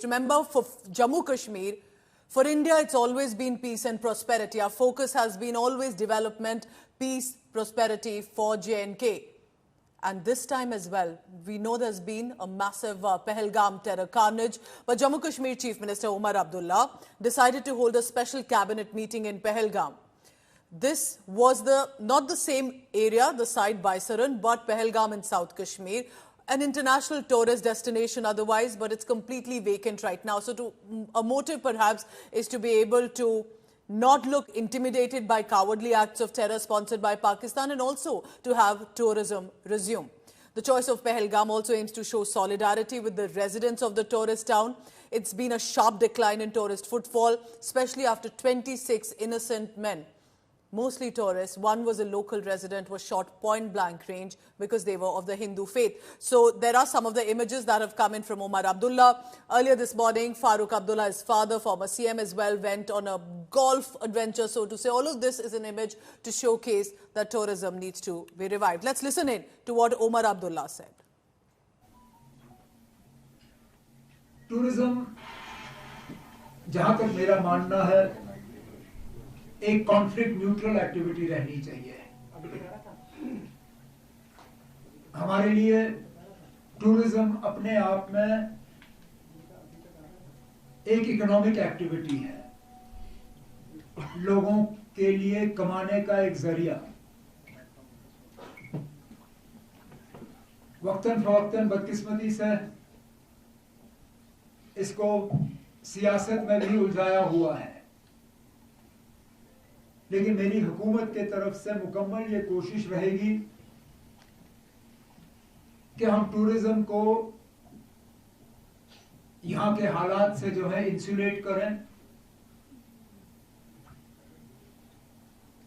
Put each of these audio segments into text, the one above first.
Remember, for Jammu Kashmir, for India, it's always been peace and prosperity. Our focus has been always development, peace, prosperity for J&K. And this time as well, we know there's been a massive Pahalgam terror carnage. But Jammu Kashmir Chief Minister Omar Abdullah decided to hold a special cabinet meeting in Pahalgam. This was not the same area, the site Baisaran, but Pahalgam in South Kashmir. An international tourist destination otherwise, but it's completely vacant right now. So a motive perhaps is to be able to not look intimidated by cowardly acts of terror sponsored by Pakistan and also to have tourism resume. The choice of Pahalgam also aims to show solidarity with the residents of the tourist town. It's been a sharp decline in tourist footfall, especially after 26 innocent men, mostly tourists. One was a local resident, was shot point blank range because they were of the Hindu faith. So there are some of the images that have come in from Omar Abdullah. Earlier this morning, Farooq Abdullah, his father, former CM as well, went on a golf adventure, so to say. All of this is an image to showcase that tourism needs to be revived. Let's listen in to what Omar Abdullah said. Tourism, जहाँ तक मेरा मानना है, एक conflict neutral activity रहनी चाहिए। हमारे लिए टूरिज्म अपने आप में एक इकोनॉमिक एक्टिविटी है, लोगों के लिए कमाने का एक जरिया। वक्तन फवक्तन बदकिस्मती से इसको सियासत में भी उलझाया हुआ है, लेकिन मेरी हुकूमत के तरफ से मुकम्मल ये कोशिश रहेगी कि हम टूरिज्म को यहां के हालात से जो है इंसुलेट करें।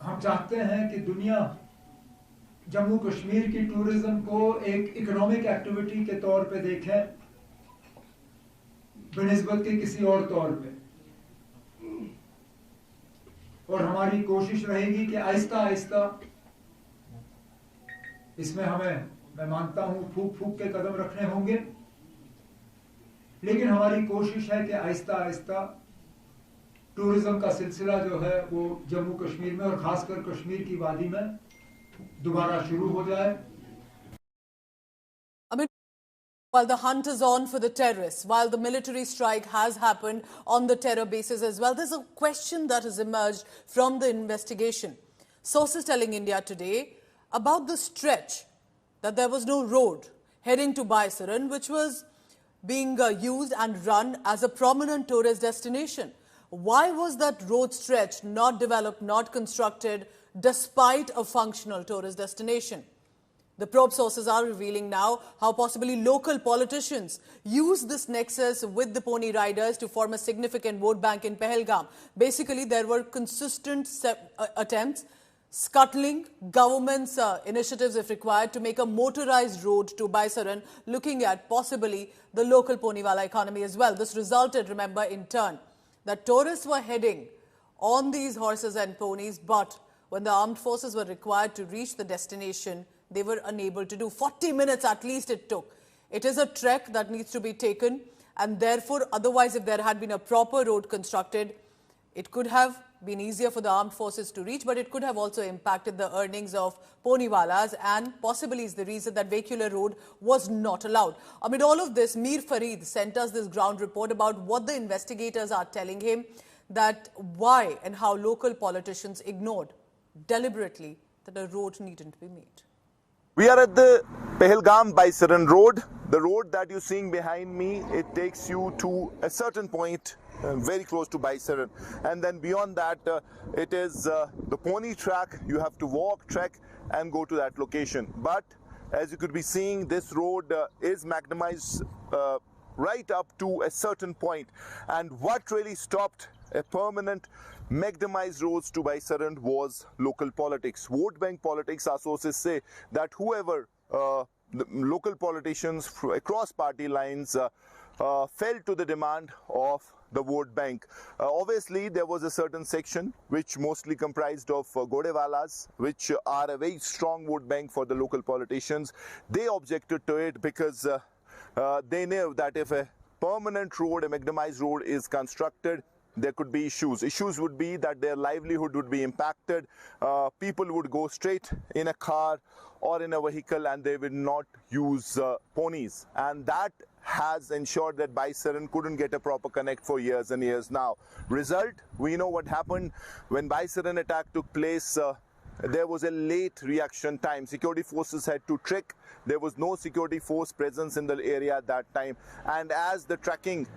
हम चाहते हैं कि दुनिया जम्मू कश्मीर की टूरिज्म को एक इकोनॉमिक एक्टिविटी के तौर पे देखे बनिस्बत के किसी और तौर पे, और हमारी कोशिश रहेगी कि आहिस्ता आहिस्ता इसमें मैं मानता हूं फूक फूक के कदम रखने होंगे, लेकिन हमारी कोशिश है कि आहिस्ता आहिस्ता टूरिज्म का सिलसिला जो है वो जम्मू कश्मीर में और खासकर कश्मीर की वादी में दोबारा शुरू हो जाए। While the hunt is on for the terrorists, while the military strike has happened on the terror bases as well, there's a question that has emerged from the investigation. Sources telling India Today about the stretch that there was no road heading to Baisaran, which was being used and run as a prominent tourist destination. Why was that road stretch not developed, not constructed, despite a functional tourist destination? The probe sources are revealing now how possibly local politicians use this nexus with the pony riders to form a significant vote bank in Pahalgam. Basically, there were consistent attempts, scuttling government's initiatives if required, to make a motorized road to Baisaran, looking at possibly the local poniwala economy as well. This resulted, remember, in turn, that tourists were heading on these horses and ponies, but when the armed forces were required to reach the destination, they were unable to do. 40 minutes at least it took. It is a trek that needs to be taken, and therefore, otherwise, if there had been a proper road constructed, it could have been easier for the armed forces to reach, but it could have also impacted the earnings of poniwalas, and possibly is the reason that vehicular road was not allowed. Amid all of this, Mir Farid sent us this ground report about what the investigators are telling him, that why and how local politicians ignored deliberately that a road needn't be made. We are at the Pahalgam Baisaran road. The road that you're seeing behind me, it takes you to a certain point very close to Baisaran. And then beyond that, it is the pony track. You have to walk, trek and go to that location. But as you could be seeing, this road is magnetized right up to a certain point. And what really stopped a permanent magnetized roads to Baisaran was local politics, vote bank politics. Our sources say that whoever, the local politicians across party lines fell to the demand of the vote bank. Obviously, there was a certain section which mostly comprised of Godewalas, which are a very strong vote bank for the local politicians. They objected to it because they knew that if a permanent road, a mechanised road is constructed, there could be issues. Issues would be that their livelihood would be impacted. People would go straight in a car or in a vehicle and they would not use ponies. And that has ensured that Baisaran couldn't get a proper connect for years and years now. Result, we know what happened when Baisaran attack took place. There was a late reaction time. Security forces had to trek. There was no security force presence in the area at that time. And as the tracking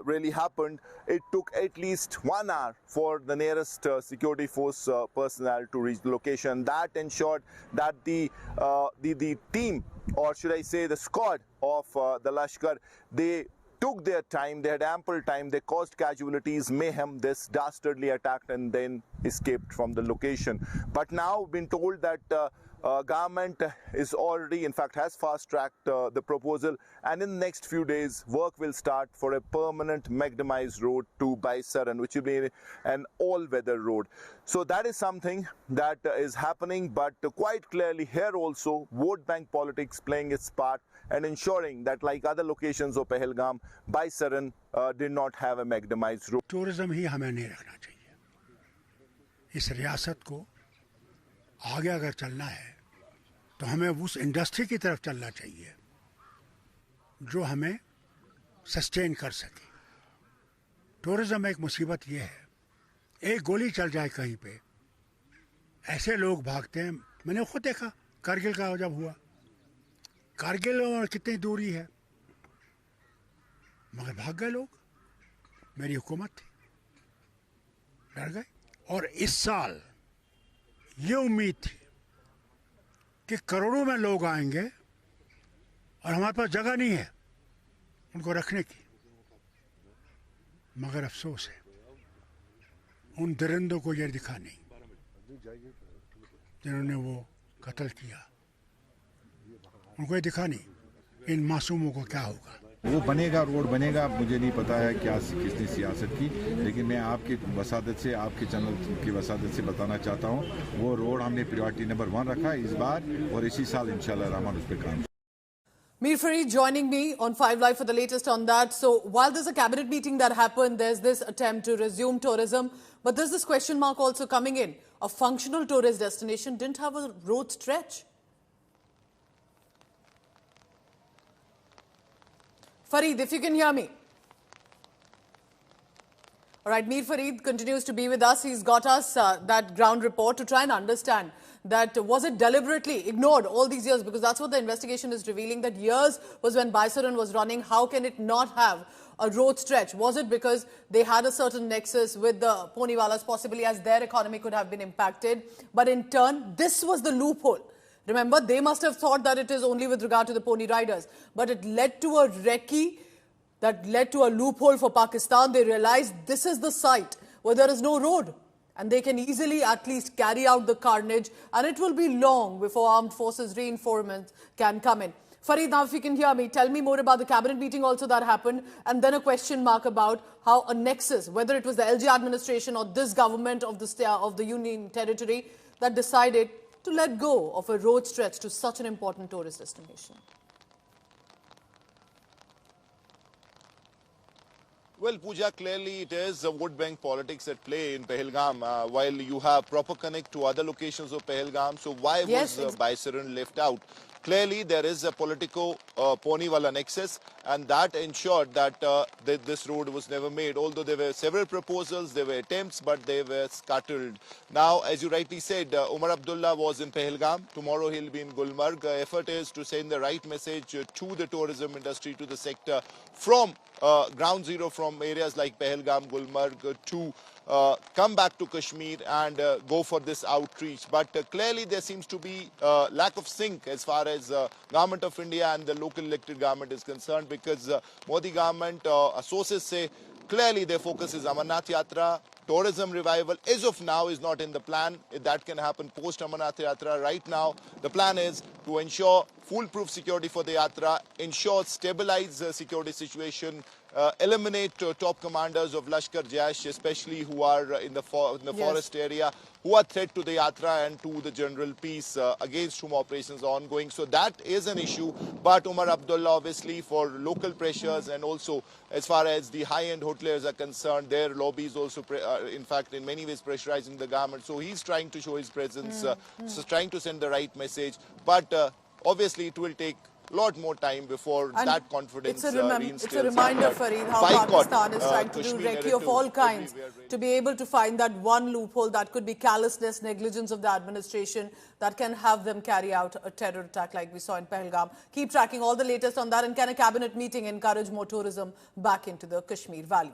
really happened, it took at least 1 hour for the nearest security force personnel to reach the location. That ensured that the team, or should I say the squad of the Lashkar, they took their time, they had ample time, they caused casualties, mayhem, this dastardly attacked and then escaped from the location. But now been told that government is already, in fact, has fast-tracked the proposal, and in the next few days, work will start for a permanent mechanised road to Baisaran, which will be an all-weather road. So that is something that is happening, but quite clearly here also, vote bank politics playing its part and ensuring that, like other locations of Pahalgam, Baisaran did not have a mechanised road. Tourism ही हमें नहीं रखना चाहिए। इस रियासत को आगे अगर चलना है तो हमें उस इंडस्ट्री की तरफ चलना चाहिए जो हमें सस्टेन कर सके। टूरिज्म एक मुसीबत ये है, एक गोली चल जाए कहीं पे ऐसे लोग भागते हैं। मैंने खुद देखा कारगिल का जब हुआ, कारगिल और कितनी दूरी है, मगर भाग गए लोग। मेरी हुकूमत थी, डर गए। और इस साल ये उम्मीद थी कि करोड़ों में लोग आएंगे और हमारे पास जगह नहीं है उनको रखने की, मगर अफसोस है उन दरिंदों को ये दिखा नहीं जिन्होंने वो कत्ल किया, उनको ये दिखा नहीं इन मासूमों को क्या होगा। वो बनेगा, रोड बनेगा, मुझे नहीं पता है क्या किसने सियासत की, लेकिन मैं आपके वसादत से, आपके चैनल की वसादत से बताना चाहता हूँ वो रोड हमने प्रायोरिटी नंबर 1 रखा है इस बार, और इसी साल इंशाल्लाह रहमान उस पर काम। Mir Farid joining me on 5 Live for the latest on that. So while there's a cabinet meeting that happened, there's this attempt to resume tourism, but there's this question mark also coming in. A functional tourist destination didn't have a road stretch. Farid, if you can hear me. All right, Mir Farid continues to be with us. He's got us that ground report to try and understand that was it deliberately ignored all these years, because that's what the investigation is revealing, that years was when Baisaran was running. How can it not have a road stretch? Was it because they had a certain nexus with the Poniwalas, possibly as their economy could have been impacted? But in turn, this was the loophole. Remember, they must have thought that it is only with regard to the pony riders. But it led to a recce that led to a loophole for Pakistan. They realized this is the site where there is no road. And they can easily at least carry out the carnage. And it will be long before armed forces reinforcements can come in. Farid, now if you can hear me, tell me more about the cabinet meeting also that happened. And then a question mark about how a nexus, whether it was the LG administration or this government of the Union territory that decided to let go of a road stretch to such an important tourist destination. Well, Pooja, clearly it is vote bank politics at play in Pahalgam, while you have proper connect to other locations of Pahalgam. So why was Baisaran left out? Clearly, there is a politico-Poniwala nexus, and that ensured that this road was never made. Although there were several proposals, there were attempts, but they were scuttled. Now, as you rightly said, Umar Abdullah was in Pahalgam. Tomorrow he'll be in Gulmarg. Effort is to send the right message to the tourism industry, to the sector, from ground zero, from areas like Pahalgam, Gulmarg, to come back to Kashmir and go for this outreach. But clearly there seems to be lack of sync as far as Government of India and the local elected government is concerned, because Modi government, sources say clearly their focus is Amarnath Yatra. Tourism revival as of now is not in the plan. That can happen post Amarnath Yatra. Right now the plan is to ensure foolproof security for the Yatra, ensure stabilize the security situation eliminate top commanders of Lashkar Jaish, especially who are in the forest area, who are threat to the Yatra and to the general peace, against whom operations are ongoing. So that is an issue. But Umar Abdullah, obviously, for local pressures and also as far as the high-end hoteliers are concerned, their lobbies also, in fact, in many ways pressurizing the government. So he's trying to show his presence, so trying to send the right message. But obviously, it will take a lot more time before that confidence it's a reminder, Fareed, how boycott, Pakistan is trying to do recce of all kinds to be able to find that one loophole that could be callousness, negligence of the administration that can have them carry out a terror attack like we saw in Pahalgam. Keep tracking all the latest on that, and can a cabinet meeting encourage more tourism back into the Kashmir Valley?